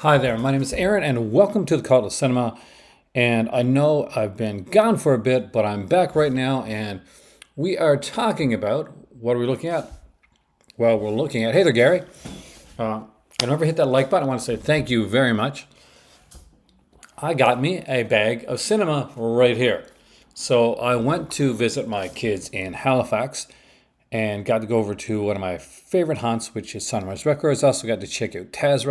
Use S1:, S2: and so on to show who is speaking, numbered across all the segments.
S1: Hi there, my name is Aaron, and welcome to the Cult of Cinema. And I know I've been gone for a bit, but I'm back right now, and we are talking about what are we looking at? Well, we're looking at, hey there, Gary. And remember, hit that like button. I want to say thank you very much. I got me a bag of cinema right here. So I went to visit my kids in Halifax and got to go over to one of my favorite haunts, which is Sunrise Records. Also got to check out Taz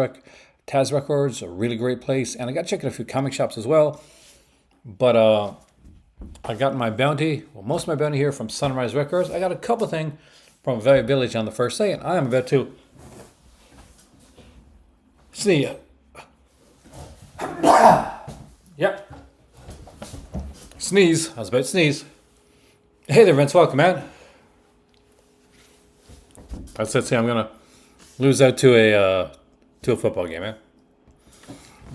S1: Records, a really great place. And I got to check out a few comic shops as well. But I got my bounty, most of my bounty here from Sunrise Records. I got a couple things from Value Village on the first day, and I am about to sneeze. Yep. Sneeze. I was about to sneeze. Hey there, Vince. Welcome, man. That's it. See, I'm gonna lose out to a football game, man.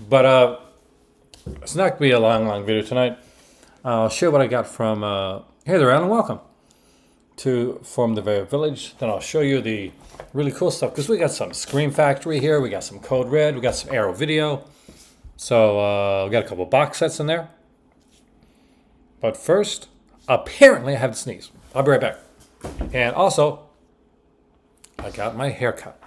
S1: But it's not gonna be a long video tonight. I'll show you what I got from. Hey there, Alan. Welcome from the Value Village. Then I'll show you the really cool stuff because we got some Scream Factory here. We got some Code Red. We got some Arrow Video. So we got a couple box sets in there. But first, apparently I have to sneeze. I'll be right back. And also, I got my haircut.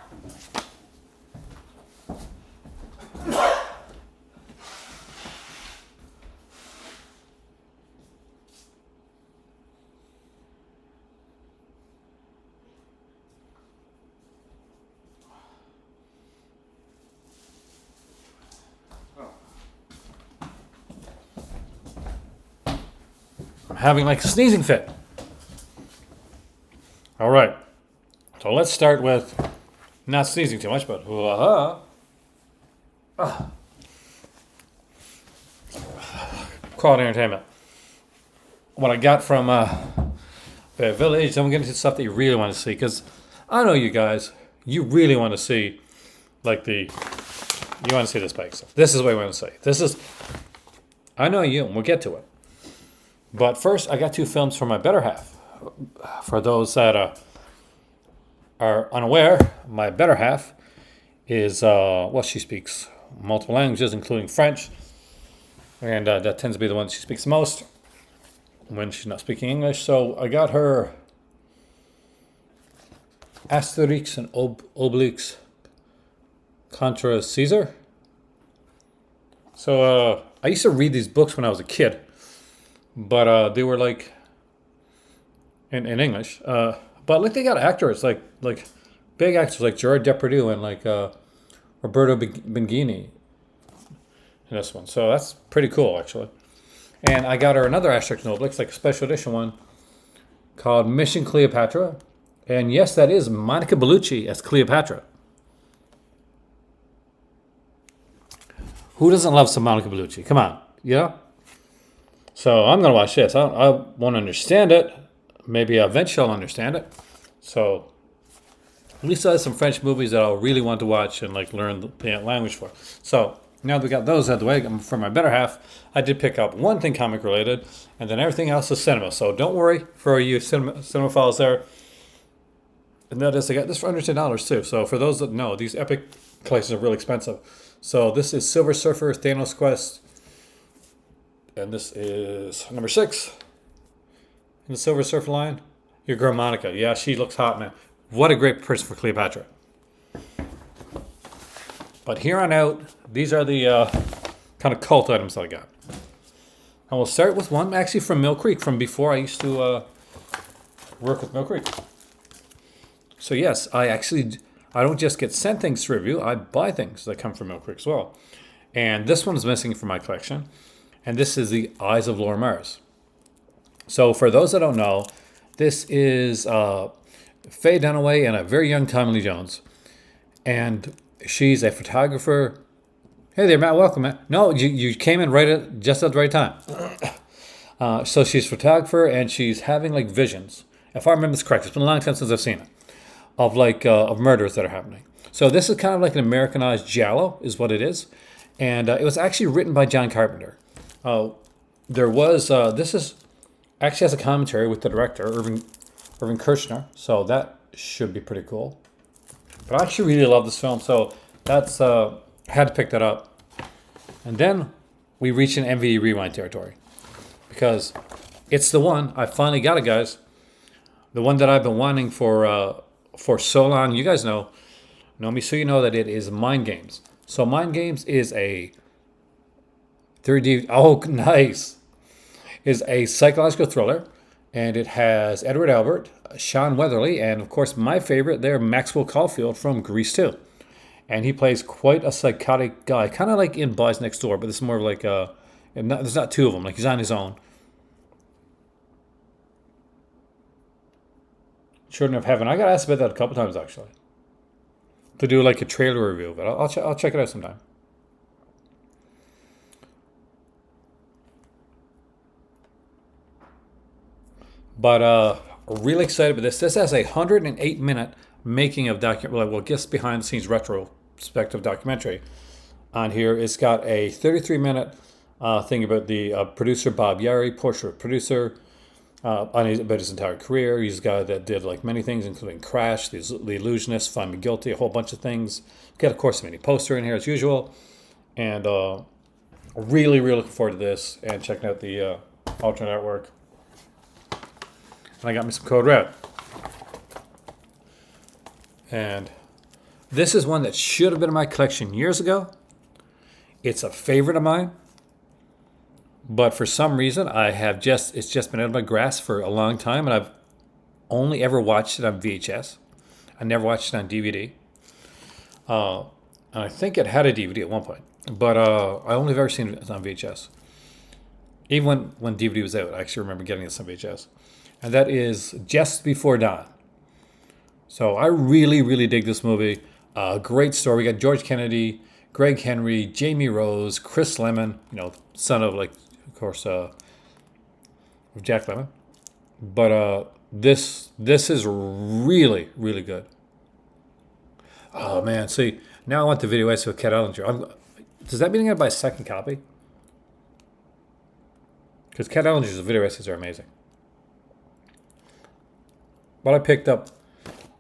S1: Having like a sneezing fit. All right. So let's start with not sneezing too much, but quality entertainment. What I got from the Village, I'm getting to stuff that you really want to see because I know you guys, you really want to see you want to see this bike stuff. This is what I want to say. I know you, and we'll get to it. But first, I got two films from my better half. For those that are unaware, my better half is, she speaks multiple languages, including French. And that tends to be the one that she speaks the most when she's not speaking English. So I got her Asterix and Obelix Contra Caesar. So I used to read these books when I was a kid. But they were like in English. But like they got actors like big actors like Gerard Depardieu and like Roberto Benigni in this one. So that's pretty cool actually. And I got her another Asterix and Obelix, like a special edition one called Mission Cleopatra. And yes, that is Monica Bellucci as Cleopatra. Who doesn't love some Monica Bellucci? Come on, you know? So I'm going to watch this. I won't understand it. Maybe eventually I'll understand it. So at least I have some French movies that I'll really want to watch and like learn the language for. So now that we got those out of the way, for my better half, I did pick up one thing comic related, and then everything else is cinema. So don't worry for you cinemaphiles there. And that is, I got this for under $10 too. So for those that know, these Epic collections are really expensive. So this is Silver Surfer, Thanos Quest. And this is number 6 in the Silver Surfer line. Your girl Monica. Yeah, she looks hot, man. What a great person for Cleopatra. But here on out, these are the kind of cult items that I got. And we'll start with one actually from Mill Creek, from before I used to work with Mill Creek. So yes, I don't just get sent things to review, I buy things that come from Mill Creek as well. And this one is missing from my collection. And this is the Eyes of Laura Mars. So for those that don't know, this is Faye Dunaway and a very young Tommy Lee Jones. And she's a photographer. Hey there, Matt. Welcome, man. No, you came in just at the right time. So she's a photographer and she's having like visions. If I remember this correct, it's been a long time since I've seen it. Of murders that are happening. So this is kind of like an Americanized giallo is what it is. And it was actually written by John Carpenter. This is actually has a commentary with the director, Irving Kershner, so that should be pretty cool. But I actually really love this film, so that's Had to pick that up. And then we reach an MVD Rewind territory. Because it's the one, I finally got it, guys. The one that I've been wanting for so long. You guys know me, so you know that it is Mind Games. So Mind Games is a 3D, oh nice, is a psychological thriller. And it has Edward Albert, Sean Weatherly, and of course my favorite there, Maxwell Caulfield from Grease 2. And he plays quite a psychotic guy, kind of like in Boys Next Door, but this is more like there's not two of them, like he's on his own. Children of Heaven. I got asked about that a couple times actually, to do like a trailer review, but I'll check it out sometime. But really excited about this. This has a 108-minute making of just behind the scenes retrospective documentary on here. It's got a 33-minute thing about the producer Bob Yari, portrait producer, about his entire career. He's a guy that did like many things, including Crash, The Illusionist, Find Me Guilty, a whole bunch of things. Got, of course, a mini poster in here as usual. And really, really looking forward to this and checking out the alternate artwork. And I got me some Code Red. And this is one that should have been in my collection years ago. It's a favorite of mine. But for some reason, it's just been out of my grasp for a long time, and I've only ever watched it on VHS. I never watched it on DVD. And I think it had a DVD at one point, but I only have ever seen it on VHS. Even when DVD was out, I actually remember getting this on VHS. And that is Just Before Dawn. So I really, really dig this movie. Great story. We got George Kennedy, Greg Henry, Jamie Rose, Chris Lemmon, son of, like, of course, Jack Lemmon. But this is really, really good. Oh, man. See, now I want the video essay with Kat Ellinger. Does that mean I'm going to buy a second copy? Because Kat Ellinger's video essays are amazing. But I picked up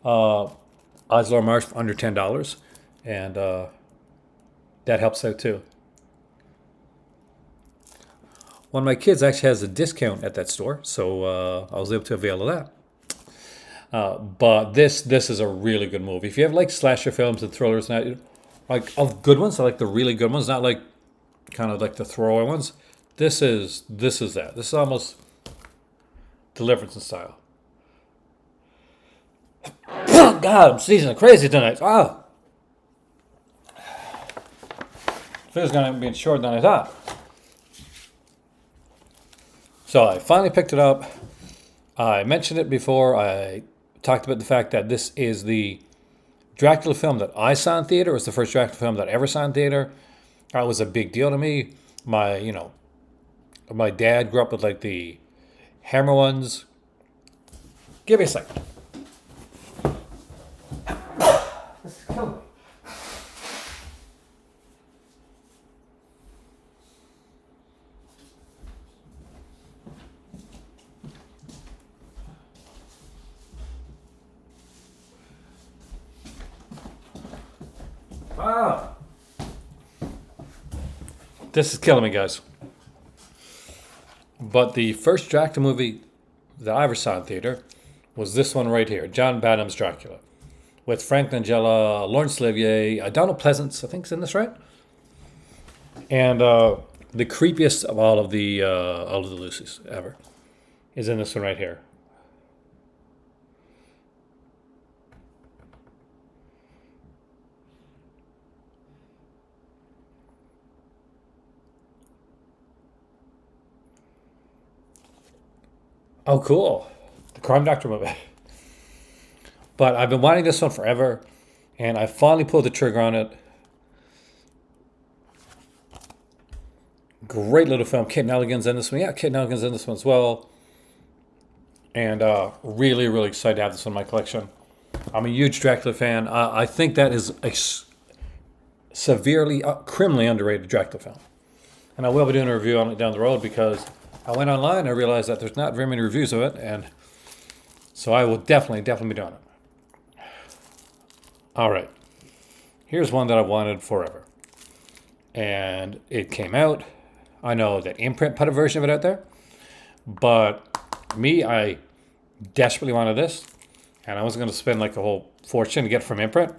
S1: Oslo Marsh for under $10, and that helps out too. One of my kids actually has a discount at that store, so I was able to avail of that. But this is a really good movie. If you have like slasher films and thrillers, and like of good ones, I like the really good ones, not like kind of like the throwaway ones. This is that. This is almost Deliverance in style. God, I'm sneezing crazy tonight. Feels gonna be shorter than I thought. So I finally picked it up. I mentioned it before. I talked about the fact that this is the Dracula film that I saw in theater. It was the first Dracula film that I ever saw in theater. That was a big deal to me. My dad grew up with like the Hammer ones. Give me a second. This is killing me. This is killing me, guys. But the first Dracula movie that I ever saw in theater was this one right here, John Badham's Dracula, with Frank Langella, Laurence Olivier, Donald Pleasance, I think is in this, right? And the creepiest of all of the Lucys ever is in this one right here. Oh, cool. The Crime Doctor movie. But I've been wanting this one forever, and I finally pulled the trigger on it. Great little film. Kate Nelligan's in this one. Yeah, Kate Nelligan's in this one as well. And really, really excited to have this in my collection. I'm a huge Dracula fan. I think that is a severely, criminally underrated Dracula film. And I will be doing a review on it down the road because I went online and I realized that there's not very many reviews of it. And so I will definitely be doing it. All right. Here's one that I've wanted forever. and it came out. I know that Imprint put a version of it out there, but me, I desperately wanted this, and I wasn't going to spend like a whole fortune to get it from Imprint.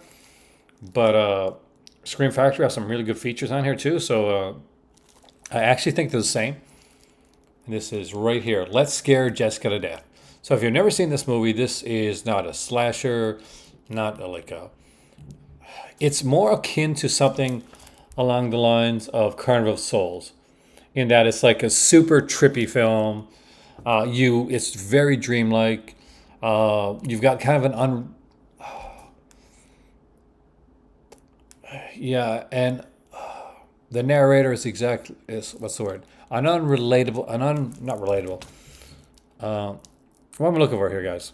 S1: But Scream Factory has some really good features on here too, so I actually think they're the same. And this is right here. Let's Scare Jessica to Death. So if you've never seen this movie, this is not a slasher, not like a. It's more akin to something along the lines of Carnival of Souls, in that it's like a super trippy film. It's very dreamlike. You've got kind of an yeah, and the narrator is what's the word? An unrelatable, not relatable. What am I looking for here, guys?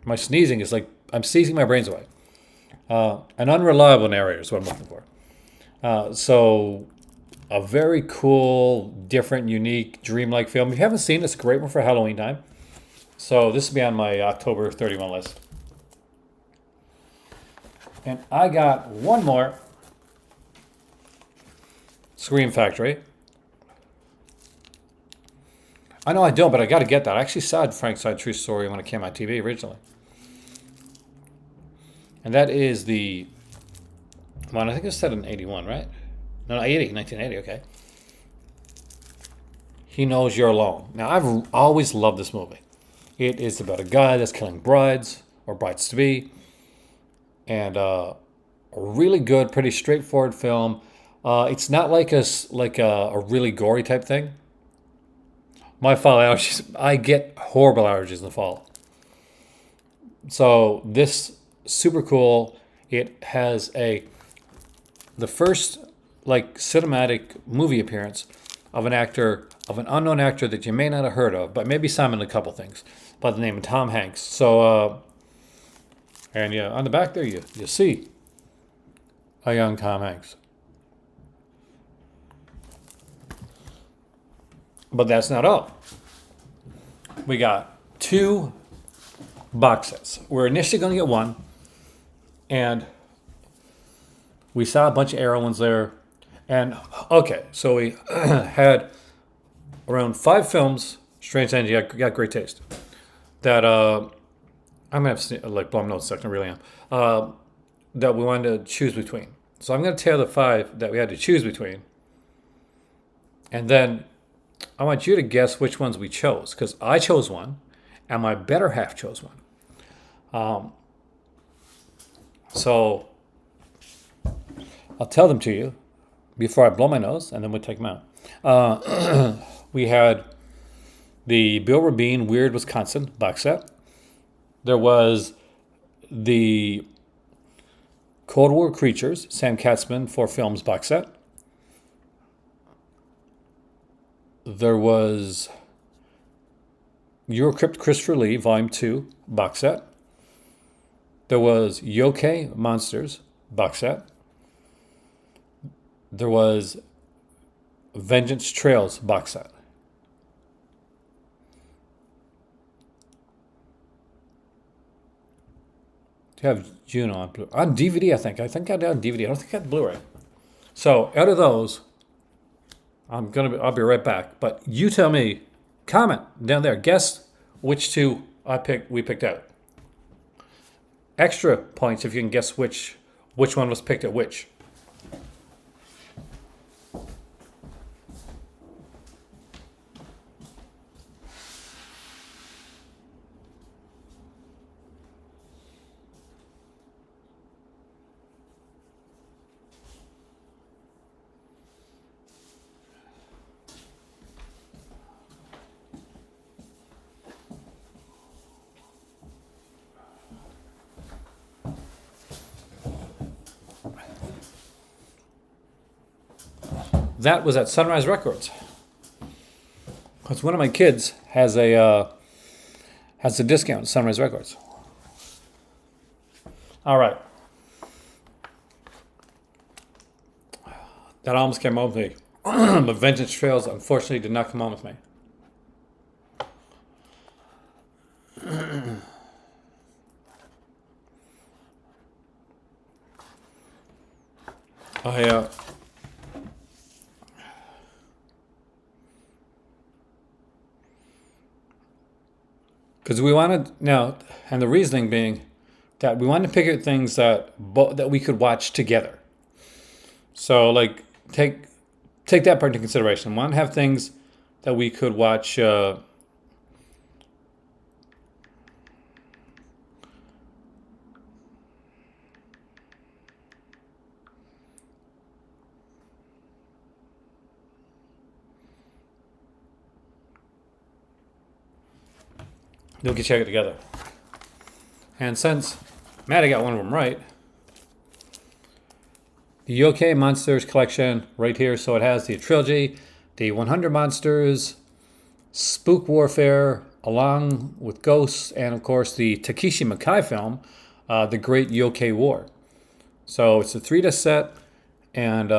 S1: My sneezing is like I'm sneezing my brains away. An unreliable narrator is what I'm looking for. So a very cool, different, unique, dreamlike film. If you haven't seen it, it's a great one for Halloween time. So this will be on my October 31 list. And I got one more Scream Factory. I know I don't, but I got to get that. I actually saw Frank's Side True Story when it came on TV originally. And that is the one, I think it's set in 81, right? No, 1980, okay. He Knows You're Alone. Now, I've always loved this movie. It is about a guy that's killing brides or brides-to-be. And a really good, pretty straightforward film. It's not like a really gory type thing. My fall allergies, I get horrible allergies in the fall. So this super cool. It has the first like cinematic movie appearance of an unknown actor that you may not have heard of, but maybe some in a couple things, by the name of Tom Hanks. So and yeah, on the back there you see a young Tom Hanks. But that's not all. We got 2 box sets. We're initially going to get one, and we saw a bunch of Arrow ones there. And okay, so we had around 5 films. Strange Energy, I got great taste. That I'm gonna have to like blow my nose a second. I really am. That we wanted to choose between. So I'm gonna tell the 5 that we had to choose between, and then I want you to guess which ones we chose, because I chose one, and my better half chose one. So I'll tell them to you before I blow my nose, and then we'll take them out. We had the Bill Rabine Weird Wisconsin box set. There was the Cold War Creatures, Sam Katzman 4 Films box set. There was Eurocrypt Christopher Lee Volume 2 box set. There was Yokai Monsters box set. There was Vengeance Trails box set. Do you have Juno on DVD? I think I did on DVD. I don't think I had Blu-ray. So out of those, I'll be right back. But you tell me, comment down there. Guess which 2 we picked out. Extra points if you can guess which one was picked at which. That was at Sunrise Records. Because one of my kids has a discount at Sunrise Records. All right. That almost came home with me. But Vengeance Trails, unfortunately, did not come home with me. because we wanted now, and the reasoning being that we wanted to pick out things that we could watch together. So like take that part into consideration. We want to have things that we could watch. We could check it together. And since Maddie got one of them right, the Yokai Monsters collection right here. So it has the trilogy, the 100 Monsters, Spook Warfare, along with Ghosts, and of course the Takeshi Miike film, The Great Yokai War. So it's a 3-disc set, and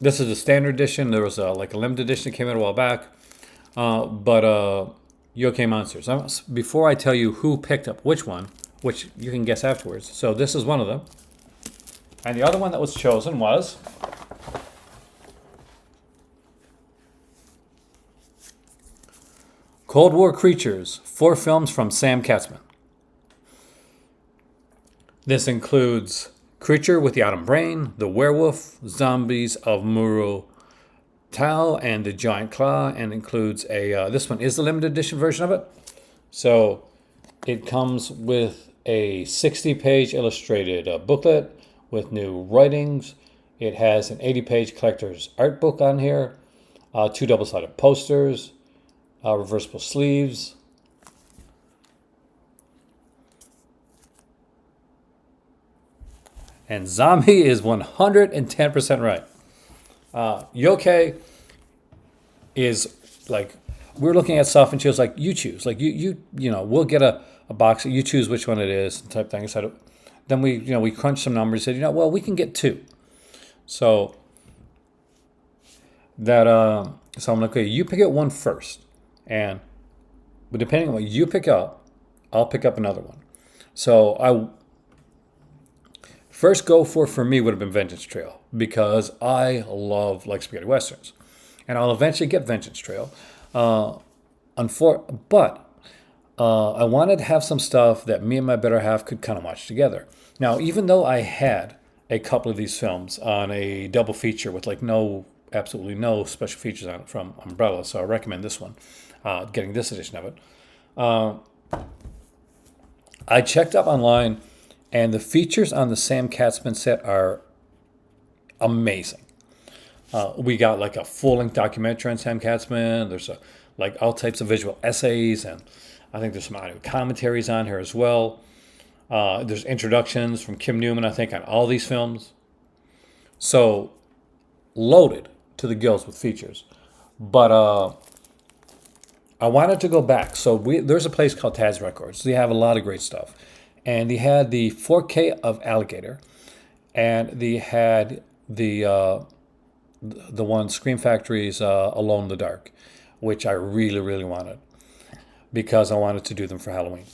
S1: this is a standard edition. There was like a limited edition that came out a while back. But Yokai Monsters. Before I tell you who picked up which one, which you can guess afterwards. So this is one of them. And the other one that was chosen was Cold War Creatures, 4 films from Sam Katzman. This includes Creature with the Atom Brain, The Werewolf, Zombies of Muru Tal, and The Giant Claw, and includes this one is the limited edition version of it. So it comes with a 60-page illustrated booklet with new writings. It has an 80-page collector's art book on here, 2 double-sided posters, reversible sleeves. And Zombie is 110% right. Yokai is like, we're looking at stuff and she was like, you choose. Like you know, we'll get a box, you choose which one it is, type thing. So then we crunched some numbers, said, well, we can get 2. So that so I'm like, okay, you pick out one first. But depending on what you pick up, I'll pick up another one. So first go for me would have been Vengeance Trail, because I love like spaghetti westerns, and I'll eventually get Vengeance Trail. But I wanted to have some stuff that me and my better half could kind of watch together. Now, even though I had a couple of these films on a double feature with like absolutely no special features on it from Umbrella, so I recommend this one, getting this edition of it. I checked up online, and the features on the Sam Katzman set are amazing. We got like a full-length documentary on Sam Katzman. There's like all types of visual essays, and I think there's some audio commentaries on here as well. There's introductions from Kim Newman, I think, on all these films. So loaded to the gills with features. But I wanted to go back. So there's a place called Taz Records. They have a lot of great stuff. And they had the 4K of Alligator, and they had the one Scream Factory's Alone in the Dark, which I really, really wanted because I wanted to do them for Halloween.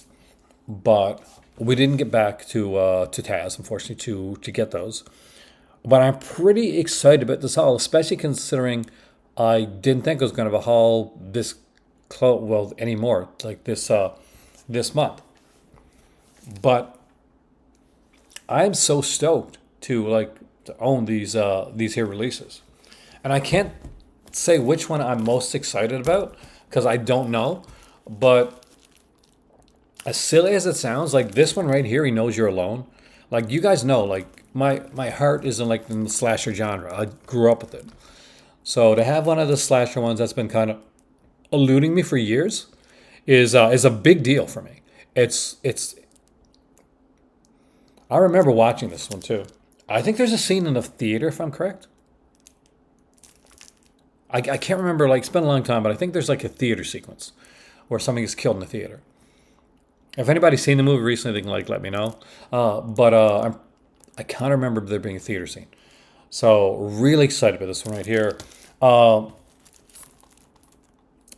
S1: But we didn't get back to Taz, unfortunately, to get those. But I'm pretty excited about this haul, especially considering I didn't think I was going to have a haul this close, anymore, like this month. But I'm so stoked to own these here releases, and I can't say which one I'm most excited about because I don't know. But as silly as it sounds, like this one right here, He Knows You're Alone. Like you guys know, like my heart is in the slasher genre. I grew up with it, so to have one of the slasher ones that's been kind of eluding me for years is a big deal for me. It's. I remember watching this one too. I think there's a scene in the theater, if I'm correct. I can't remember, it's been a long time, but I think there's a theater sequence where somebody gets killed in the theater. If anybody's seen the movie recently, they can let me know. I can't remember there being a theater scene. So really excited about this one right here.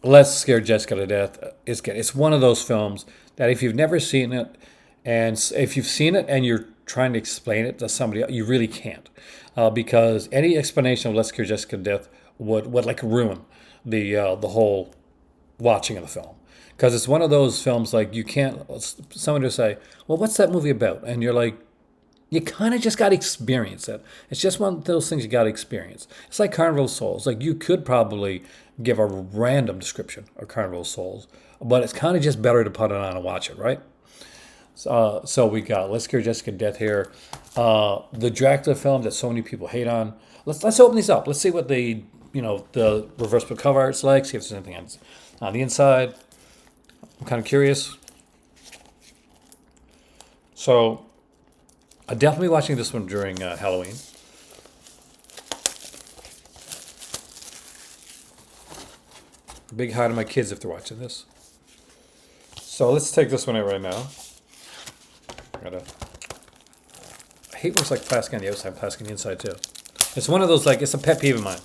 S1: Let's Scare Jessica to Death. It's one of those films that if you've never seen it, and if you've seen it and you're trying to explain it to somebody else, you really can't. Because any explanation of Let's Scare Jessica to Death would ruin the whole watching of the film. because it's one of those films like you can't. Someone will say, "Well, what's that movie about?" And you're like, you kind of just got to experience it. It's just one of those things you got to experience. It's like Carnival of Souls. Like you could probably give a random description of Carnival of Souls, but it's kind of just better to put it on and watch it, right? So we got Let's Scare Jessica to Death here. The Dracula film that so many people hate on. Let's open these up. Let's see what the reversible cover art's like. See if there's anything on the inside. I'm kind of curious. So I'll definitely be watching this one during Halloween. Big hi to my kids if they're watching this. So let's take this one out right now. I hate when it's like plastic on the outside, plastic on the inside too. It's one of those, like, it's a pet peeve of mine.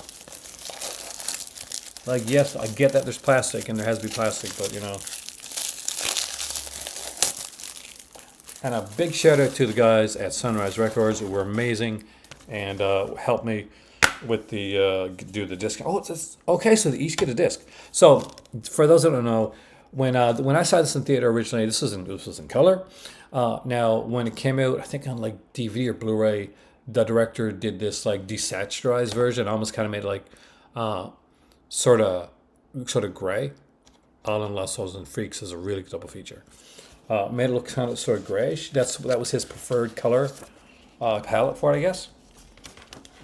S1: Like, yes, I get that there's plastic and there has to be plastic, but And a big shout out to the guys at Sunrise Records who were amazing and helped me with the do the disc. Oh, okay. So they each get a disc. So for those that don't know, when I saw this in theater originally, this was in color. Now when it came out, I think on like DVD or Blu-ray, the director did this like desaturized version. Almost kind of made it like sort of gray. All in Lost Souls and Freaks is a really good double feature. Made it look kind of sort of grayish. That was his preferred color palette for it, I guess.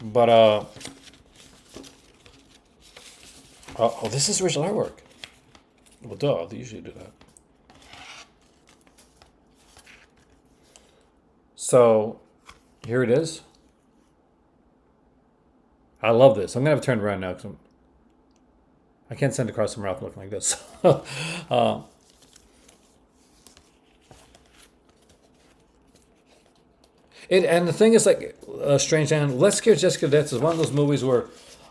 S1: But oh, this is original artwork. Well, duh, they usually do that. So here it is. I love this. I'm gonna have to turn it around now because I can't send it across somewhere else looking like this. And the thing is, like, Strange Land, Let's Scare Jessica to Death is one of those movies where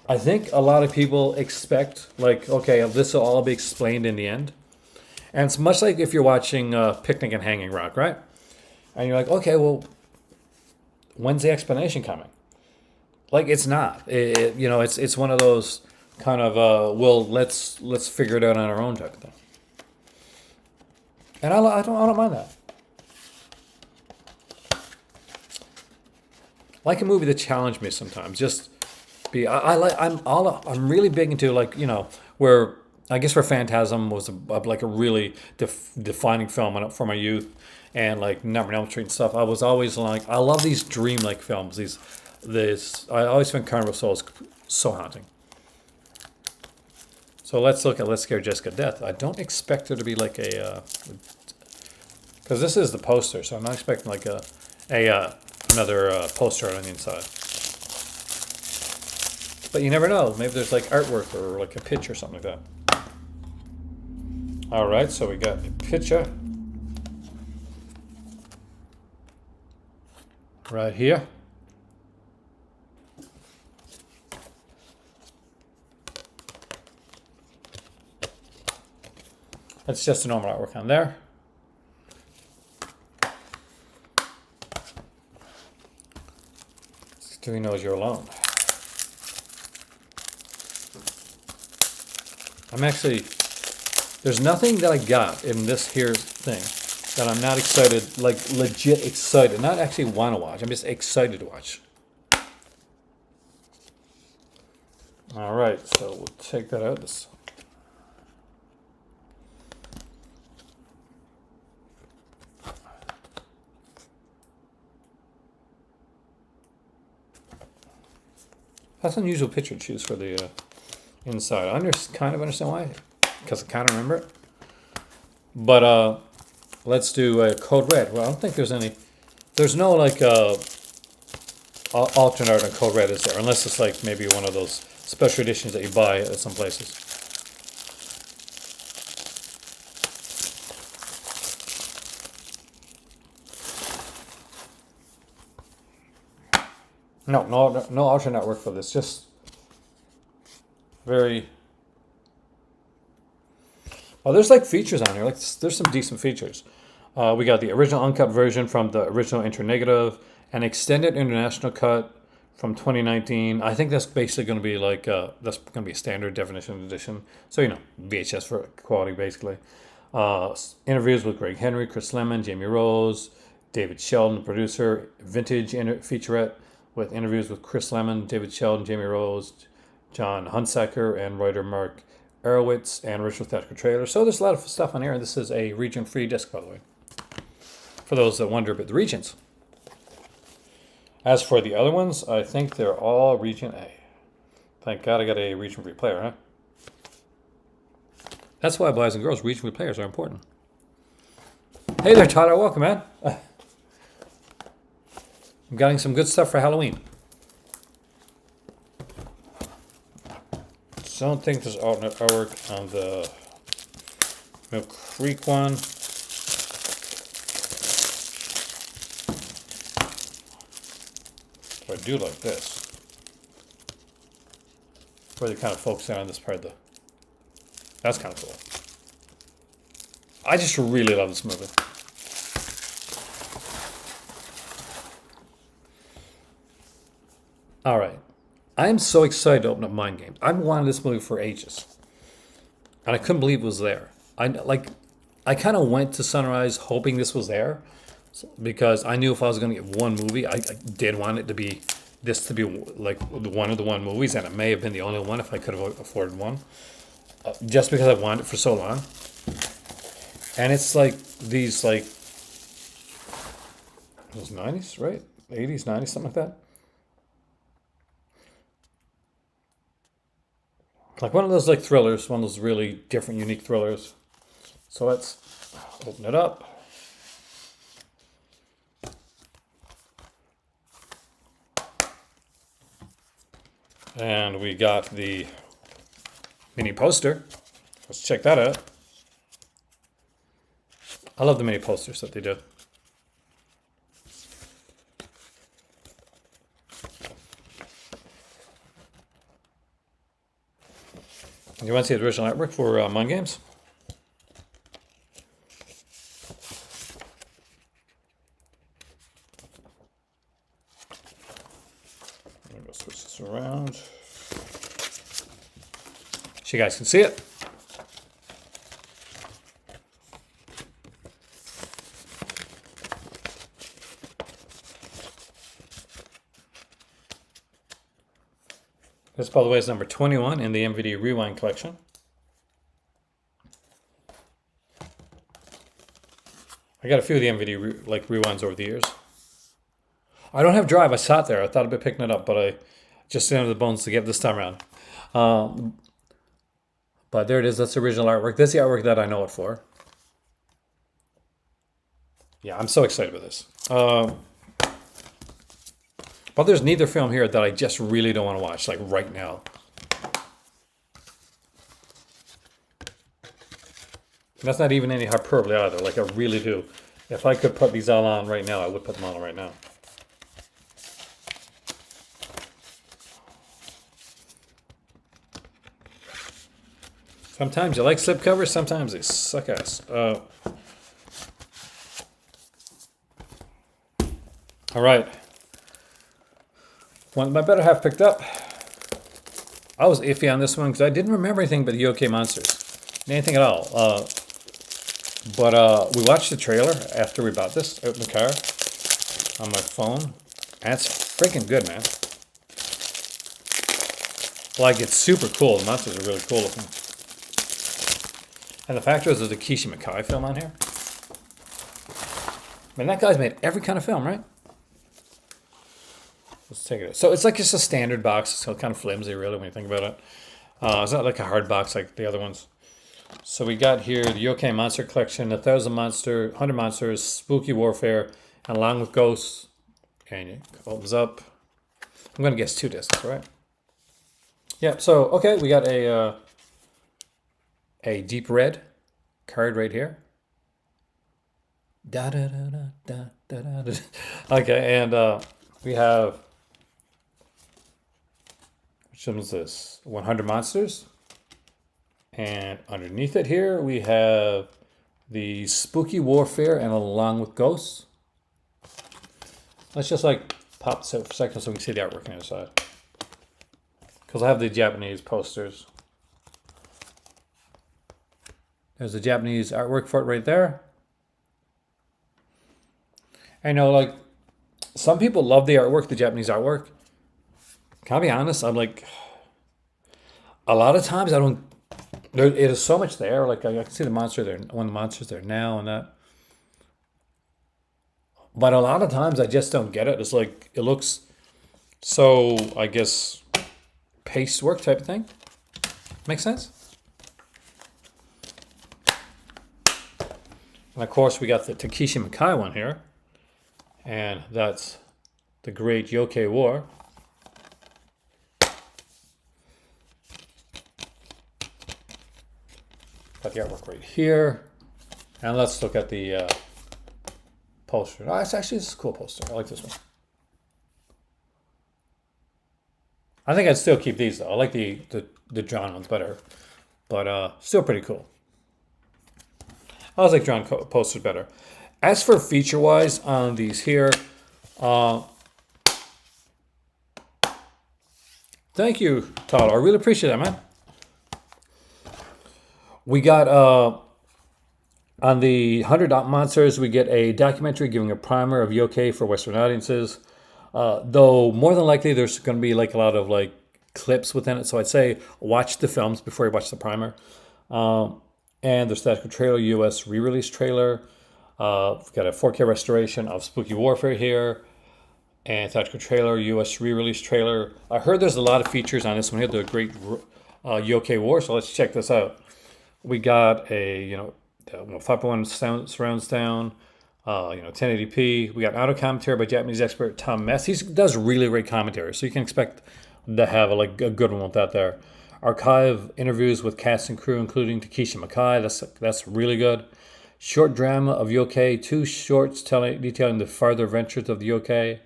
S1: I think a lot of people expect, like, okay, this will all be explained in the end. And it's much like if you're watching Picnic and Hanging Rock, right? And you're like, okay, well, when's the explanation coming? Like, it's not. It's one of those kind of, well, let's figure it out on our own type of thing. And I don't mind that. I like a movie that challenged me sometimes. Just be I'm really big into where I guess where Phantasm was like a really defining film for my youth, and like Nightmare on Elm Street and stuff. I was always like, I love these dream-like films. I always find Carnival of Souls so haunting. So let's look at Let's Scare Jessica to Death. I don't expect there to be like a because this is the poster, so I'm not expecting like another poster on the inside. But you never know. Maybe there's like artwork or like a picture or something like that. All right, so we got a picture right here. That's just a normal artwork on there. Stewie knows you're alone. There's nothing that I got in this here thing that I'm not excited, like legit excited, not actually want to watch. I'm just excited to watch. All right, so we'll take that out. That's an unusual picture to choose for the inside. I kind of understand why, because I kind of remember it. But let's do Code Red. Well, I don't think there's no like alternate art on Code Red, is there? Unless it's like maybe one of those special editions that you buy at some places. No alternate artwork for this. Just very. Oh, there's like features on here. Like there's some decent features. We got the original uncut version from the original Internegative, an extended international cut from 2019. I think that's basically going to be like that's going to be a standard definition edition. So VHS for quality basically. Interviews with Greg Henry, Chris Lemmon, Jamie Rose, David Sheldon, producer. Vintage featurette with interviews with Chris Lemmon, David Sheldon, Jamie Rose, John Hunsaker, and writer Mark Erowitz, and original theatrical trailer. So there's a lot of stuff on here. This is a region-free disc, by the way, for those that wonder about the regions. As for the other ones, I think they're all Region A. Thank God I got a region-free player, huh? That's why, boys and girls, region-free players are important. Hey there, Tyler. Welcome, man. I'm getting some good stuff for Halloween. Don't think there's alternate artwork on the Mill Creek one. But I do like this. Really kind of focusing on this part of the... That's kind of cool. I just really love this movie. All right. I'm so excited to open up Mind Games. I've wanted this movie for ages. And I couldn't believe it was there. I kind of went to Sunrise hoping this was there. Because I knew if I was going to get one movie, I did want it to be... This to be like one of the one movies. And it may have been the only one if I could have afforded one. Just because I've wanted it for so long. And it's like these like... It was 90s, right? 80s, 90s, something like that. Like one of those like thrillers, one of those really different, unique thrillers. So let's open it up. And we got the mini poster. Let's check that out. I love the mini posters that they do. You want to see the original artwork for Mind Games? I'm going to switch this around so you guys can see it. This, by the way, is number 21 in the MVD Rewind collection. I got a few of the MVD rewinds over the years. I don't have Drive. I sat there. I thought about picking it up, but I just didn't have the bones to get it this time around. But there it is. That's the original artwork. That's the artwork that I know it for. Yeah, I'm so excited with this. But there's neither film here that I just really don't want to watch, like right now. And that's not even any hyperbole either. Like I really do. If I could put these all on right now, I would put them on right now. Sometimes you like slipcovers, sometimes they suck ass. All right. One my better half picked up. I was iffy on this one because I didn't remember anything but the OK Monsters. Anything at all. But we watched the trailer after we bought this out in the car on my phone. And it's freaking good, man. Like, it's super cool. The monsters are really cool looking. And the fact is, there's a Kishi Makai film on here. I mean, that guy's made every kind of film, right? Let's take it. So it's like just a standard box. So kind of flimsy, really, when you think about it. It's not like a hard box like the other ones. So we got here the Yokai Monster Collection, 1,000 Monster, 100 Monsters, Spooky Warfare, and Along with Ghosts. And it opens up. I'm going to guess 2 discs, right? Yeah, so, okay, we got a deep red card right here. Da da da da da da da. Okay, and we have, which one is this? 100 Monsters. And underneath it here, we have the Spooky Warfare and Along with Ghosts. Let's just like pop this out for a second so we can see the artwork on the other side. Because I have the Japanese posters. There's the Japanese artwork for it right there. I know, like, some people love the artwork, the Japanese artwork. Can I be honest? I'm like, a lot of times I don't. There, it is so much there. Like, I can see the monster there, one of the monsters there now, and that. But a lot of times I just don't get it. It's like it looks so, I guess, paste work type of thing. Makes sense? And of course, we got the Takeshi Mikai one here. And that's the Great Yokai War. Got the artwork right here. And let's look at the poster. Oh, it's actually, this is a cool poster. I like this one. I think I'd still keep these though. I like the drawn ones better. But still pretty cool. I always like drawn posters better. As for feature-wise on these here, thank you, Todd. I really appreciate that, man. We got on the 100 Monsters, we get a documentary giving a primer of yokai for Western audiences. Though more than likely there's going to be like a lot of like clips within it, so I'd say watch the films before you watch the primer. And there's that trailer, US re-release trailer. We've got a 4K restoration of Spooky Warfare here. And theatrical trailer, US re-release trailer. I heard there's a lot of features on this one here, the Great Yokai War, so let's check this out. We got a, 5.1 surround sound, 1080p. We got audio commentary by Japanese expert Tom Mess. He does really great commentary, so you can expect to have a good one with that there. Archive interviews with cast and crew, including Takeshi Mikai. That's really good. Short drama of yokai. 2 shorts detailing the farther adventures of the yokai.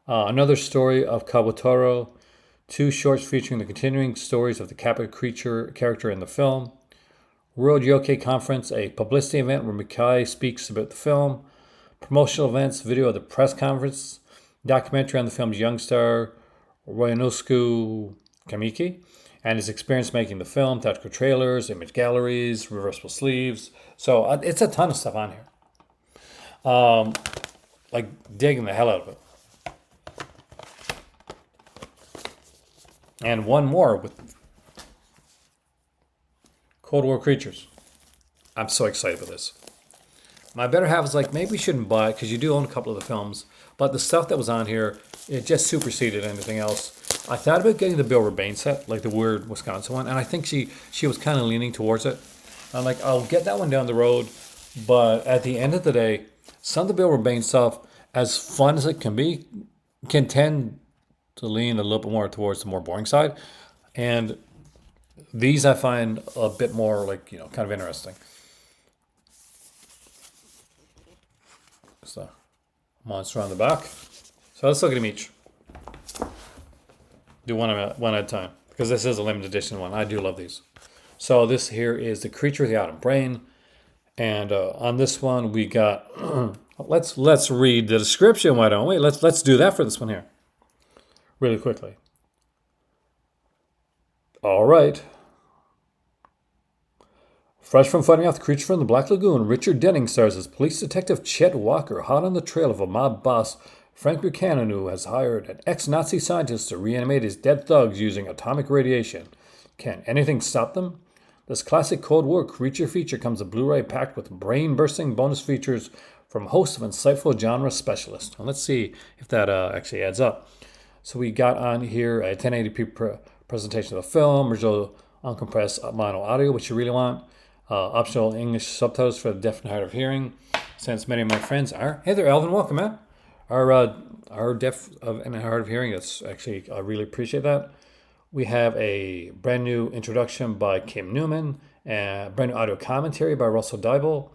S1: Another story of Kabutoru. 2 shorts featuring the continuing stories of the Kappa character in the film. World Yokai Conference, a publicity event where Mikai speaks about the film. Promotional events, video of the press conference. Documentary on the film's young star, Ryunosuke Kamiki, and his experience making the film, theatrical trailers, image galleries, reversible sleeves. So it's a ton of stuff on here. Digging the hell out of it. And one more with Cold War Creatures. I'm so excited for this. My better half was like, maybe we shouldn't buy it because you do own a couple of the films. But the stuff that was on here, it just superseded anything else. I thought about getting the Bill Rebane set, like the Weird Wisconsin one, and I think she was kind of leaning towards it. I'm like, I'll get that one down the road, but at the end of the day, some of the Bill Rebane stuff, as fun as it can be, can tend to lean a little bit more towards the more boring side, and these I find a bit more kind of interesting. So, monster on the back. So let's look at them each. Do one at a time, because this is a limited edition one. I do love these. So this here is the Creature of the Autumn Brain, and on this one we got. let's read the description. Why don't we? Let's do that for this one here, really quickly. All right. Fresh from fighting off the creature from the Black Lagoon, Richard Denning stars as police detective Chet Walker, hot on the trail of a mob boss, Frank Buchanan, who has hired an ex-Nazi scientist to reanimate his dead thugs using atomic radiation. Can anything stop them? This classic Cold War creature feature comes a Blu-ray packed with brain-bursting bonus features from hosts of insightful genre specialists. And let's see if that actually adds up. So we got on here a 1080p presentation of the film, original uncompressed mono audio, which you really want. Optional English subtitles for the deaf and hard of hearing, since many of my friends are. Hey there, Alvin. Welcome, man. Are deaf and hard of hearing. That's actually, I really appreciate that. We have a brand new introduction by Kim Newman, and brand new audio commentary by Russell Dybel.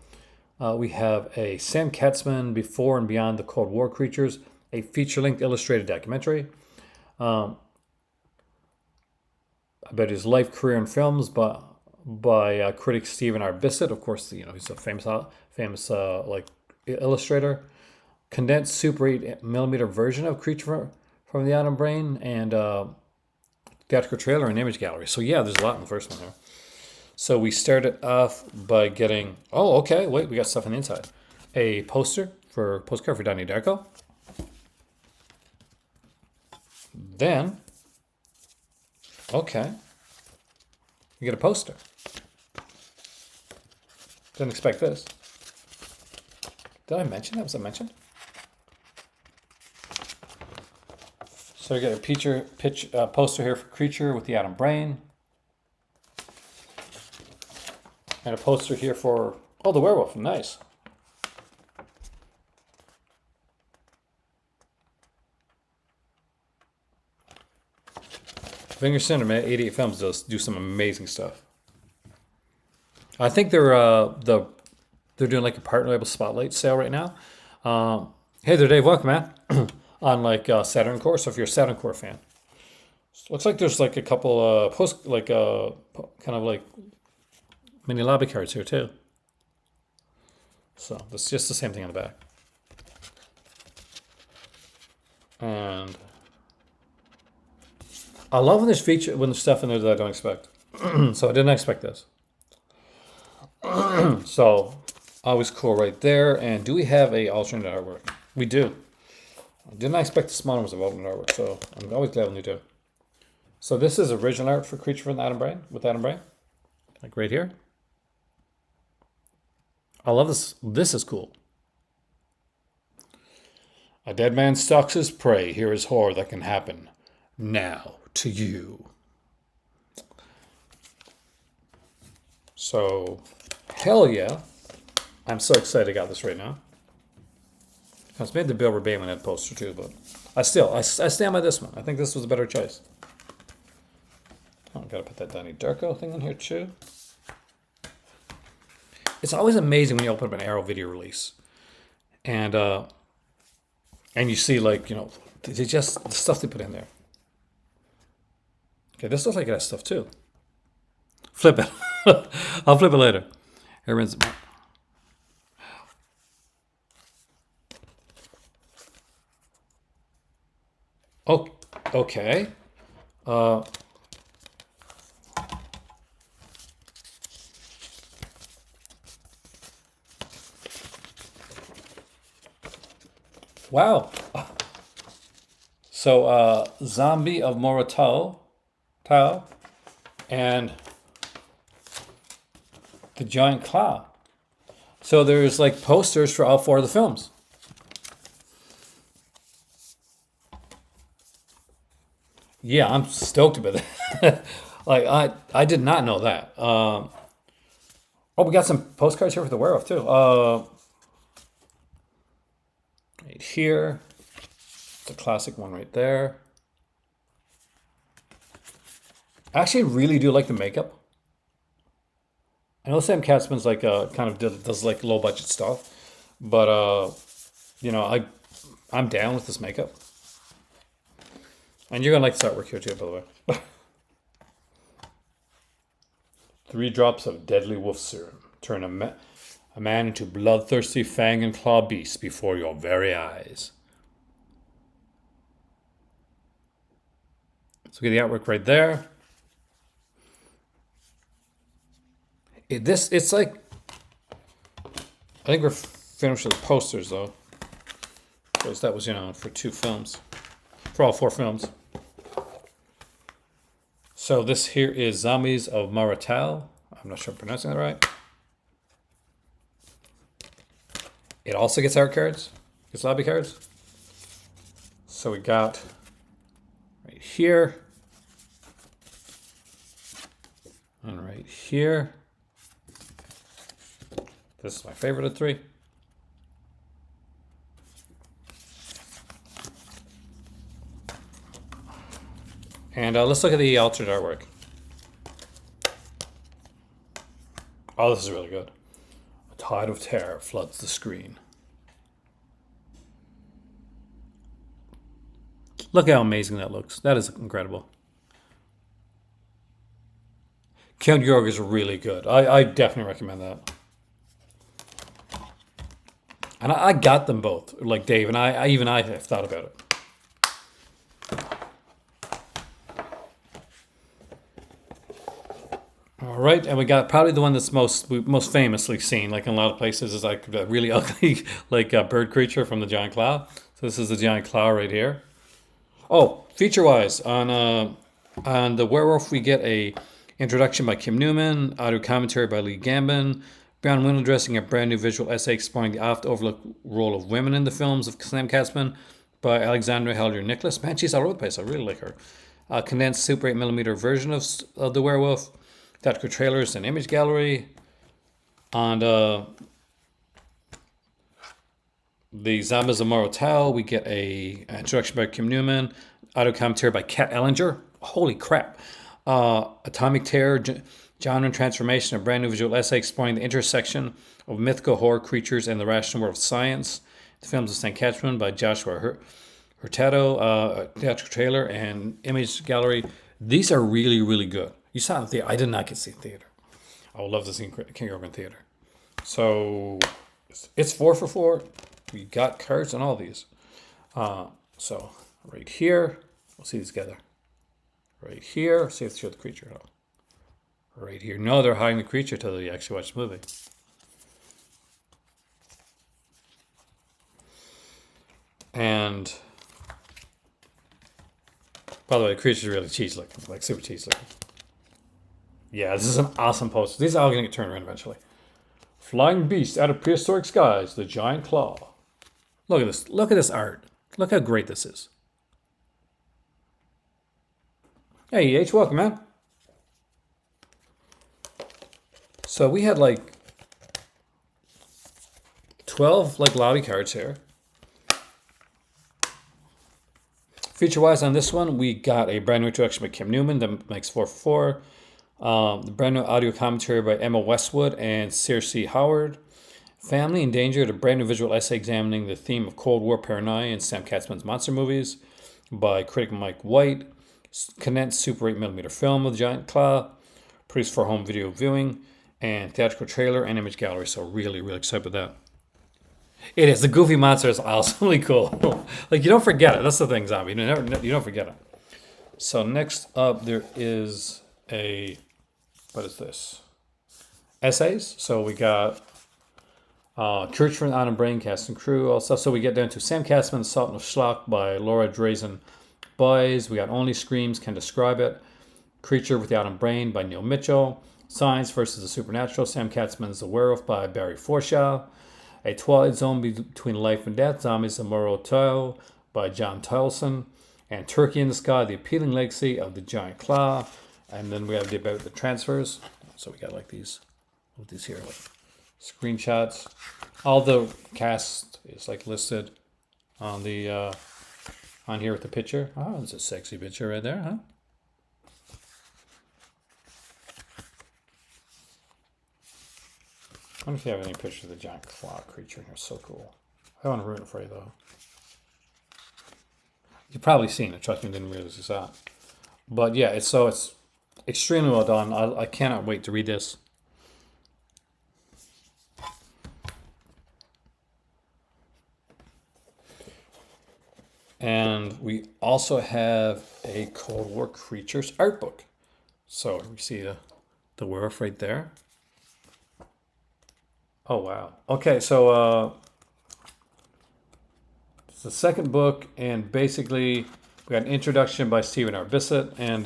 S1: We have a Sam Katzman Before and Beyond the Cold War Creatures, a feature-length illustrated documentary about his life, career, and films, by critic Stephen R. Bissett. Of course, he's a famous illustrator. Condensed Super 8mm version of Creature from the Autumn Brain, and theatrical trailer and image gallery. So yeah, there's a lot in the first one here. So we started off by getting. Oh, okay. Wait, we got stuff on the inside. A postcard for Donnie Darko. Then, okay, we get a poster. Didn't expect this. Did I mention that? Was that mentioned? So we get a poster here for Creature with the Atom Brain. And a poster here for, oh, the werewolf. Nice. Finger Cinema 88 Films does do some amazing stuff. I think they're doing like a partner label spotlight sale right now. Hey there, Dave. Welcome, man. On like Saturn Core. So if you're a Saturn Core fan, looks like there's like a couple kind of like mini lobby cards here too. So that's just the same thing on the back. And I love when there's stuff in there that I don't expect. So I didn't expect this. So always cool right there. And do we have a alternate artwork? We do. I did not expect the small ones of alternate artwork, so I'm always glad when you do. So this is original art for Creature from Atom Brain with Atom Brain, like right here. I love this. This is cool. A dead man stalks his prey. Here is horror that can happen now to you. So, hell yeah. I'm so excited I got this right now. I was made the Bill Rebane that poster too, but I stand by this one. I think this was a better choice. Oh, gotta put that Donnie Darko thing in here too. It's always amazing when you open up an Arrow video release, and you see like they just the stuff they put in there. Okay, this looks like it has stuff too. Flip it. I'll flip it later. Everyone's. Oh, okay. Wow. So, Zombie of Moratau, and the Giant Claw. So there's like posters for all 4 of the films. Yeah, I'm stoked about it. Like I did not know that. Oh, we got some postcards here for the werewolf too. Right here, the classic one right there. I actually really do like the makeup. I know Sam Katzman's like kind of does like low budget stuff, but I'm down with this makeup. And you're gonna like this artwork here too, by the way. 3 drops of deadly wolf serum turn a man into bloodthirsty fang and claw beast before your very eyes. So we get the artwork right there. It's like, I think we're finished with the posters though, because that was for 2 films, for all 4 films. So this here is Zombies of Moratau. I'm not sure I'm pronouncing that right. It also gets art cards, gets lobby cards. So we got right here and right here. This is my favorite of 3. And let's look at the alternate artwork. Oh, this is really good. A tide of terror floods the screen. Look how amazing that looks. That is incredible. Count York is really good. I definitely recommend that. And I got them both, like Dave, and I have thought about it. All right, and we got probably the one that's most famously seen, like in a lot of places, is like a really ugly, like a bird creature from the giant claw. So this is the giant claw right here. Oh, feature wise, on the werewolf, we get a introduction by Kim Newman, audio commentary by Lee Gambin, Brown window dressing, a brand new visual essay exploring the oft overlooked role of women in the films of Sam Katzman by Alexandra Hellier Nicholas. Man, she's all over the place. I really like her. Condensed Super 8mm version of the werewolf, theatrical trailers and image gallery, and the Zombies of Morrow Tau, we get a introduction by Kim Newman, audio commentary by Kat Ellinger. Holy crap! Atomic Terror, genre transformation, a brand new visual essay exploring the intersection of mythical horror creatures and the rational world of science. The films of St. Catchman by Joshua Hurtado, theatrical trailer and image gallery. These are really, really good. You saw it in theater. I did not get to see it in theater. I would love to see King Urban Theater. So it's 4 for 4. We got cards on all these. So right here, we'll see these together. Right here, see if they show the creature at all. Right here. No, they're hiding the creature till you actually watch the movie. And by the way, the creature's really cheese looking, like super cheese looking. Yeah, this is an awesome poster. These are all going to get turned around eventually. Flying beast out of prehistoric skies, the giant claw. Look at this. Look at this art. Look how great this is. Hey, EH, welcome, man. So we had like 12 like lobby cards here. Feature-wise on this one, we got a brand new introduction by Kim Newman that makes 4 for 4. The brand new audio commentary by Emma Westwood and Circe Howard. Family in Danger, the brand new visual essay examining the theme of Cold War paranoia in Sam Katzman's monster movies by critic Mike White. Condensed Super 8mm film of the giant claw, produced for home video viewing, and theatrical trailer and image gallery. So really, really excited about that. It is. The Goofy monster is awesomely cool. Like, you don't forget it. That's the thing, Zombie. You don't forget it. So next up, there is what is this? Essays. So we got Church from On and Brain, Cast and Crew, all stuff. So we get down to Sam Katzman, Salt and Schlock by Laura Drazen Boys. We got Only Screams Can Describe It. Creature Without a Brain by Neil Mitchell. Science versus the Supernatural, Sam Katzman's The Werewolf by Barry Forshaw. A Twilight Zone Between Life and Death, Zombies of Morrow Tau by John Towson. And Turkey in the Sky, The Appealing Legacy of the Giant Claw. And then we have about the transfers. So we got like these here, like screenshots. All the cast is like listed on the on here with the picture. Oh, it's a sexy picture right there, huh? I wonder if you have any pictures of the giant claw creature in here. So cool. I want to ruin it for you though. You've probably seen it. Trust me, didn't realize you saw it. But yeah, it's extremely well done. I cannot wait to read this. And we also have a Cold War Creatures art book. So we see the werewolf right there. Oh, wow. Okay, so it's the second book, and basically we got an introduction by Stephen R. Bissett, and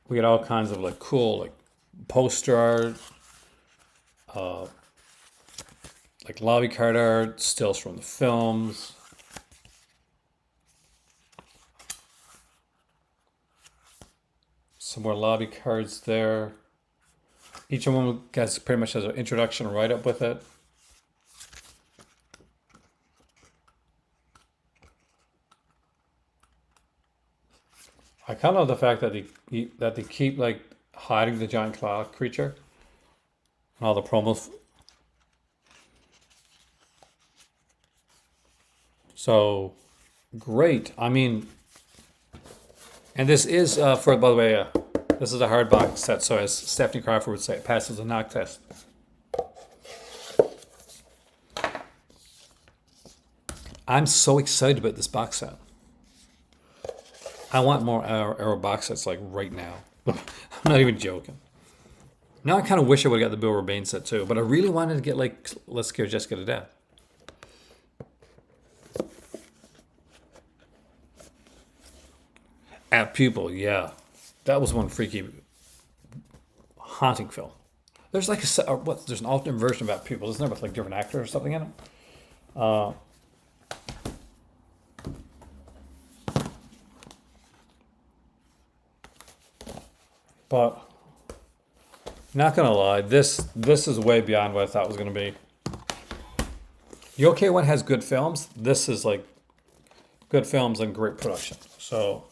S1: we got all kinds of like cool like poster art, like lobby card art, stills from the films. Some more lobby cards there. Each one has pretty much has an introduction write-up with it. I kind of love the fact that they keep like hiding the giant claw creature and all the promos. So great. I mean, and this is by the way, this is a hard box set. So as Stephanie Crawford would say, it passes the knock test. I'm so excited about this box set. I want more Arrow box sets like right now. I'm not even joking. Now I kind of wish I would have got the Bill Rebane set too, but I really wanted to get like Let's Scare Jessica to Death. At Pupil, yeah. That was one freaky haunting film. There's like there's an alternate version of At Pupil, isn't there, with like different actors or something in it? Uh, but not gonna lie, this is way beyond what I thought it was gonna be. The OK One has good films. This is like good films and great production. So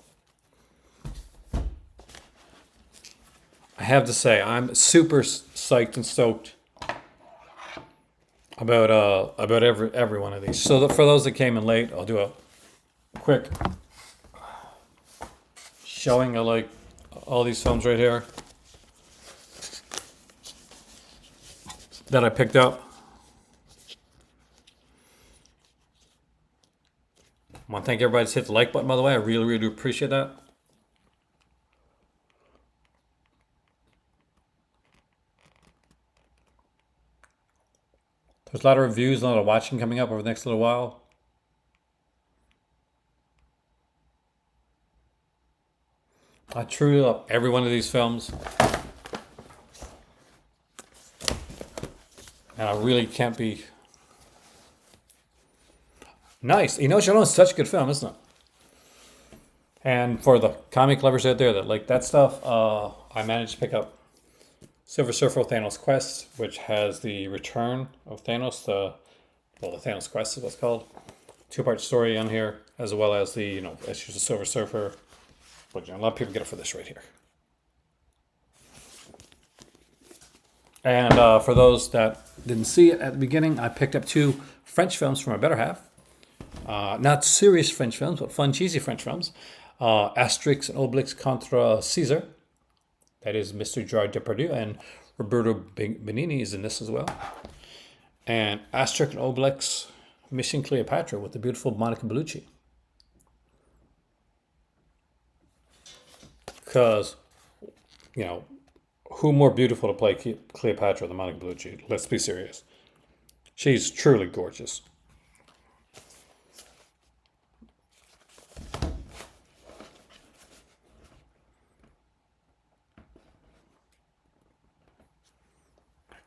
S1: I have to say, I'm super psyched and stoked about every one of these. So for those that came in late, I'll do a quick showing of like all these films right here that I picked up. I want to thank everybody to hit the like button, by the way. I really, really do appreciate that. There's a lot of reviews, a lot of watching coming up over the next little while. I truly love every one of these films. And I really can't be... Nice. Enos Alone is such a good film, isn't it? And for the comic lovers out there that like that stuff, I managed to pick up Silver Surfer Thanos Quest, which has the return of Thanos. The Thanos Quest is what's called. 2-part story on here, as well as the issues of Silver Surfer. But a lot of people get it for this right here. And for those that didn't see it at the beginning, I picked up 2 French films from my better half. Not serious French films, but fun, cheesy French films. Asterix and Obelix Contra Caesar. That is Mr. Gerard Depardieu, and Roberto Benigni is in this as well. And Asterix and Obelix Mission Cleopatra with the beautiful Monica Bellucci. Because, who more beautiful to play Cleopatra than Monica Bellucci? Let's be serious. She's truly gorgeous.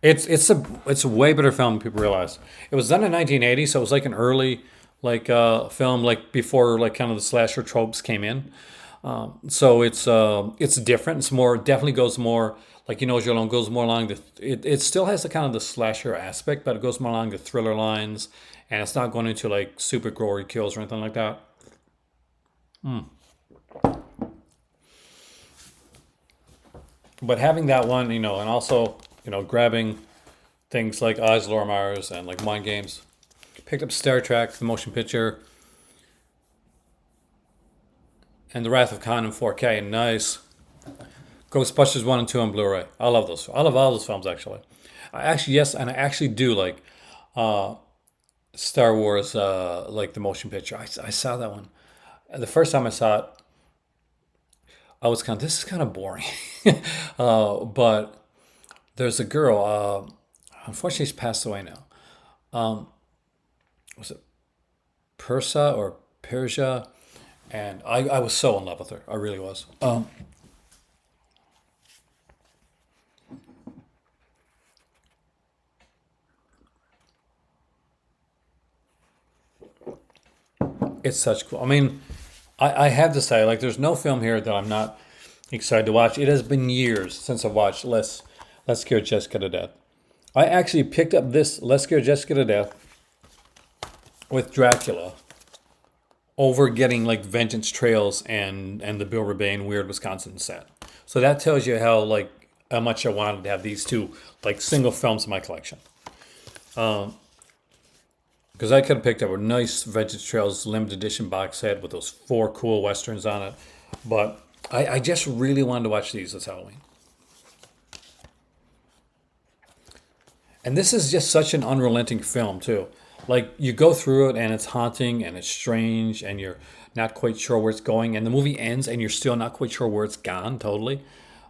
S1: It's a way better film than people realize. It was done in 1980, so it was like an early film, like before like kind of the slasher tropes came in. So it's different. It's more, definitely goes more like Alone goes more along the. It still has the kind of the slasher aspect, but it goes more along the thriller lines, and it's not going into like super gory kills or anything like that. But having that one, and also grabbing things like Oz Lormars and like Mind Games. Picked up Star Trek, the motion picture, and The Wrath of Khan in 4K. Nice. Ghostbusters 1 and 2 on Blu-ray. I love those. I love all those films, actually. I actually do like Star Wars, like the motion picture. I saw that one. The first time I saw it, I was this is kind of boring. But there's a girl, unfortunately she's passed away now. Was it Persa or Persia? And I was so in love with her. I really was. It's such cool. I mean, I have to say, like, there's no film here that I'm not excited to watch. It has been years since I've watched Let's Scare Jessica to Death. I actually picked up this Let's Scare Jessica to Death with Dracula over getting like Vengeance Trails and the Bill Rebane Weird Wisconsin set. So that tells you how much I wanted to have these 2 like single films in my collection. Because I could have picked up a nice Vengeance Trails limited edition box set with those 4 cool westerns on it, but I just really wanted to watch these this Halloween. And this is just such an unrelenting film too. Like you go through it and it's haunting and it's strange and you're not quite sure where it's going, and the movie ends and you're still not quite sure where it's gone totally.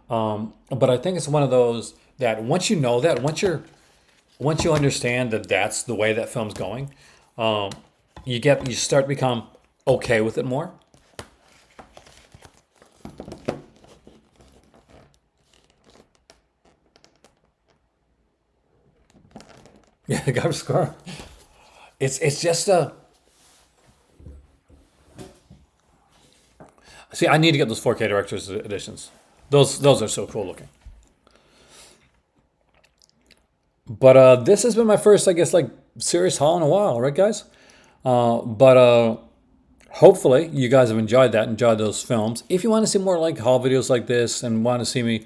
S1: But I think it's one of those that once you know that, once you understand that that's the way that film's going, um, you start to become okay with it more. Yeah, the garbage score. It's just a see. I need to get those 4K directors editions. Those are so cool looking. But this has been my first, I guess, like serious haul in a while, right, guys? But hopefully you guys have enjoyed those films. If you want to see more like haul videos like this and want to see me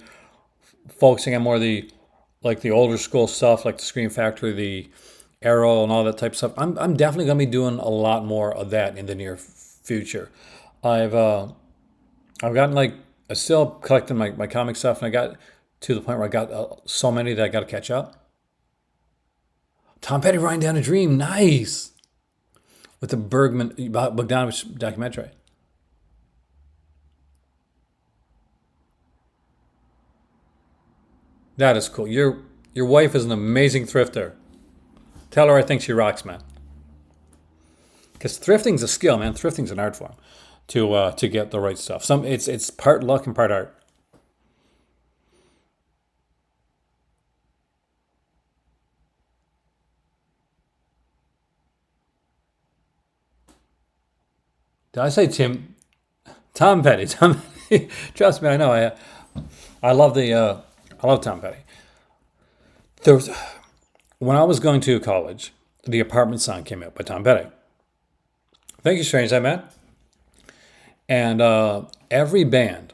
S1: focusing on more of the like the older school stuff, like the Scream Factory, the Arrow, and all that type of stuff, I'm definitely gonna be doing a lot more of that in the near future. I've uh, I've gotten like I still collecting my comic stuff, and I got to the point where I got so many that I got to catch up. Tom Petty Riding Down a Dream, nice with the Bergman Bogdanovich documentary. That is cool. Your wife is an amazing thrifter. Tell her I think she rocks, man. Because thrifting's a skill, man. Thrifting's an art form to get the right stuff. It's part luck and part art. Did I say Tim? Tom Petty. Tom Petty. Trust me, I know. I love I love Tom Petty. There was when I was going to college, the apartment song came out by Tom Petty. Thank you, strange, I met. And every band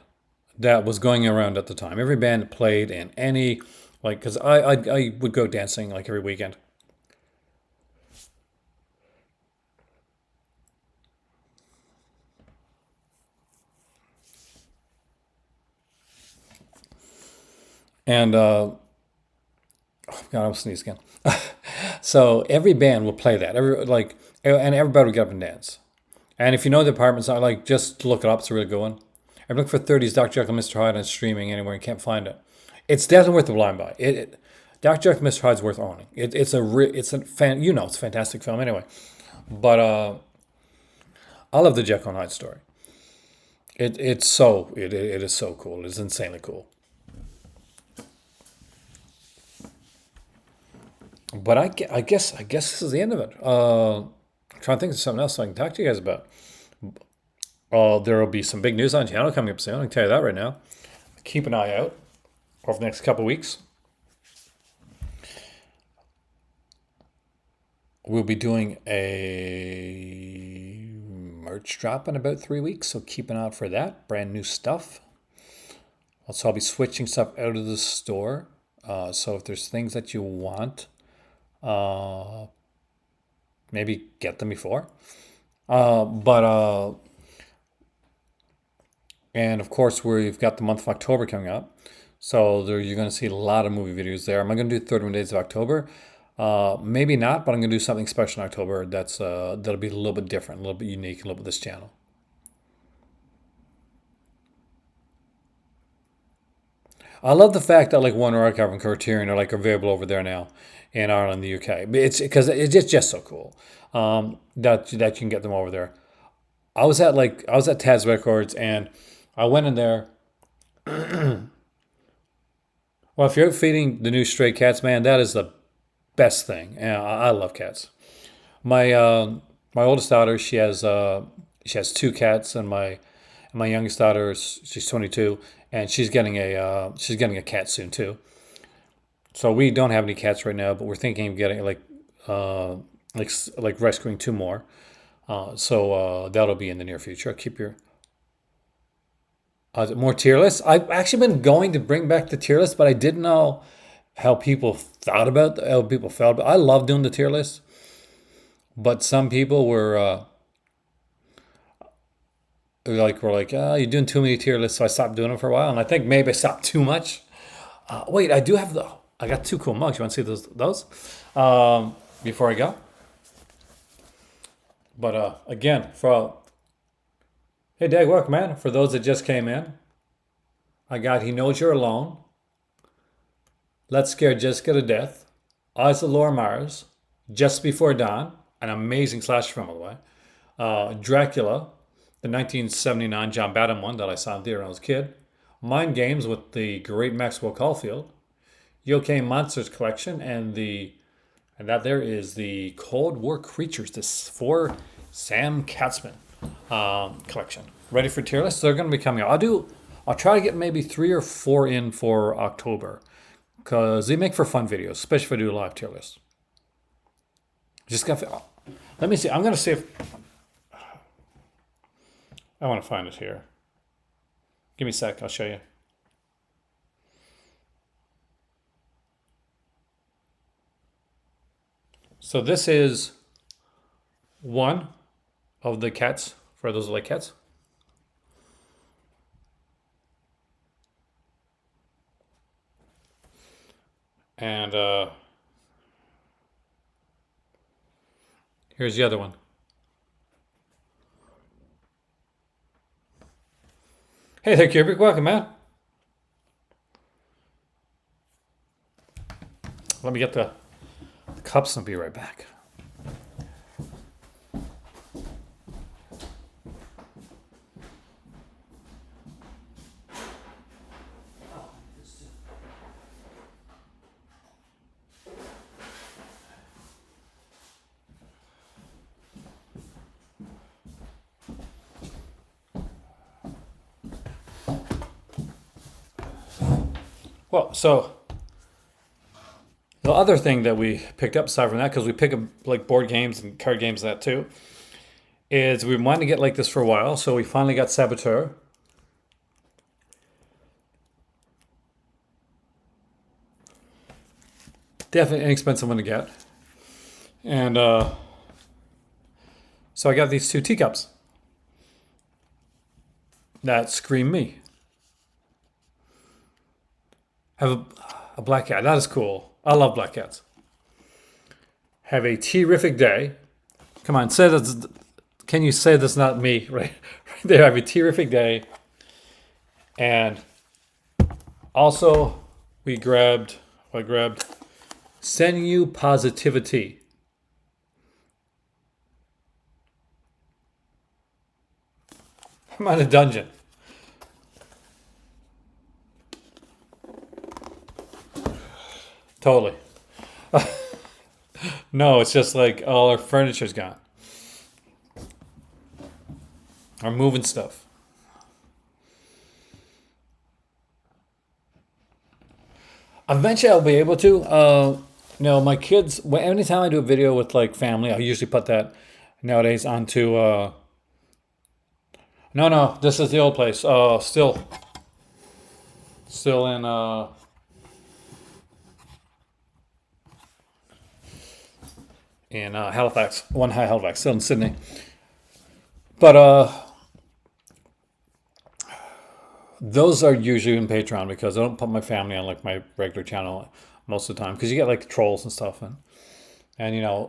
S1: that was going around at the time, every band that played in any like, because I would go dancing like every weekend. And oh God, I'll sneeze again. So every band will play that. And everybody would get up and dance. And if you know the apartments, I like just look it up. It's a really good one. I'm looking for 30s Dr. Jekyll and Mr. Hyde, and it's streaming anywhere. You can't find it. It's definitely worth the blind buy. Dr. Jekyll and Mr. Hyde's worth owning. It's a fan. You know, it's a fantastic film anyway. But I love the Jekyll and Hyde story. It is so cool. It's insanely cool. But I guess this is the end of it. I'm trying to think of something else I can talk to you guys about. There will be some big news on the channel coming up soon. I can tell you that right now. Keep an eye out over the next couple weeks. We'll be doing a merch drop in about 3 weeks, so keep an eye out for that. Brand new stuff. Also, I'll be switching stuff out of the store. So if there's things that you want, uh, maybe get them before. But and of course we've got the month of October coming up, so there you're going to see a lot of movie videos there. Am I going to do 31 days of October? Maybe not, but I'm going to do something special in October that'll be a little bit different, a little bit unique, a little bit this channel. I love the fact that like Warner Archive and Criterion are like available over there now in Ireland, the UK. It's because it's just so cool that you can get them over there. I was at Taz Records and I went in there. Well, if you're out feeding the new stray cats, man, that is the best thing. And I love cats. My my oldest daughter, she has two cats, and my youngest daughter she's 22, and she's getting a cat soon too. So we don't have any cats right now, but we're thinking of getting uh like rescuing two more. So that'll be in the near future. Keep your more tier lists. I've actually been going to bring back the tier list, but I didn't know how people felt. I love doing the tier list, but some people were like, oh, you're doing too many tier lists, so I stopped doing them for a while, and I think maybe I stopped too much. Wait, I got two cool mugs. You want to see those before I go? But again, hey, Dag, welcome, man. For those that just came in, I got He Knows You're Alone, Let's Scare Jessica to Death, Eyes of Laura Mars, Just Before Dawn, an amazing slasher film, by the way. Dracula, the 1979 John Badham one that I saw in theater when I was a kid. Mind Games with the great Maxwell Caulfield. Yokai Monsters collection, and that there is the Cold War Creatures, this for Sam Katzman collection. Ready for tier lists? They're going to be coming out. I'll try to get maybe 3 or 4 in for October, because they make for fun videos, especially if I do a live tier list. Just got. Let me see. I'm going to see if I want to find it here. Give me a sec. I'll show you. So this is one of the cats, for those who like cats. And here's the other one. Hey there, Kubrick. Welcome, man. Let me get the cups and be right back. Well, so the other thing that we picked up, aside from that, because we pick up like board games and card games and that too, is we wanted to get like this for a while, so we finally got Saboteur. Definitely an inexpensive one to get. And so I got these 2 teacups that scream me. Have a black cat. That is cool. I love black cats. Have a terrific day. Come on, say that's. Can you say that's not me? Right there. Have a terrific day. And also, I grabbed Send You Positivity. I'm on a dungeon. Totally. No, it's just like all our furniture's gone. We're moving stuff. Eventually, I'll be able to. My kids. Anytime I do a video with like family, I usually put that nowadays onto. No, this is the old place. Still in. In Halifax, One High Halifax, still in Sydney. But those are usually in Patreon, because I don't put my family on like my regular channel most of the time, because you get like trolls and stuff, and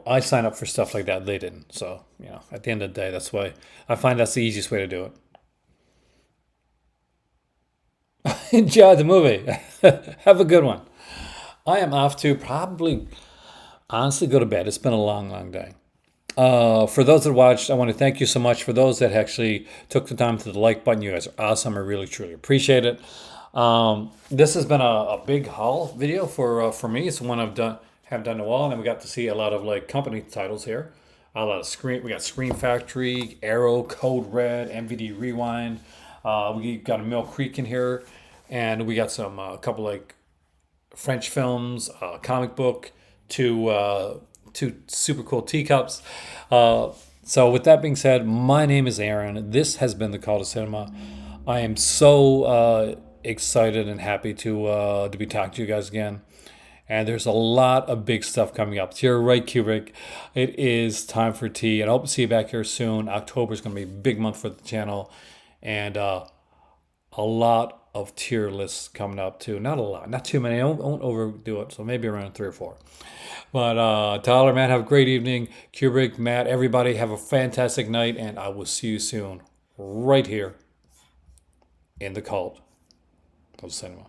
S1: I sign up for stuff like that. They didn't, so at the end of the day, that's why I find that's the easiest way to do it. Enjoy the movie. Have a good one. I am off to probably honestly go to bed. It's been a long, long day. For those that watched, I want to thank you so much. For those that actually took the time to the like button, you guys are awesome. I really, truly appreciate it. This has been a big haul video for me. It's one have done a while, and then we got to see a lot of like company titles here. A lot of we got Scream Factory, Arrow, Code Red, MVD Rewind. We got a Mill Creek in here, and we got some a couple like French films, comic book, two super cool teacups. So with that being said, my name is Aaron. This has been the Call to Cinema. I am so excited and happy to be talking to you guys again. And there's a lot of big stuff coming up. So you're right, Kubrick. It is time for tea. And I hope to see you back here soon. October is going to be a big month for the channel. And a lot of tier lists coming up too. Not a lot, not too many. I won't overdo it. So maybe around 3 or 4. But Tyler, Matt, have a great evening. Kubrick, Matt, everybody have a fantastic night, and I will see you soon, right here in the cult of cinema.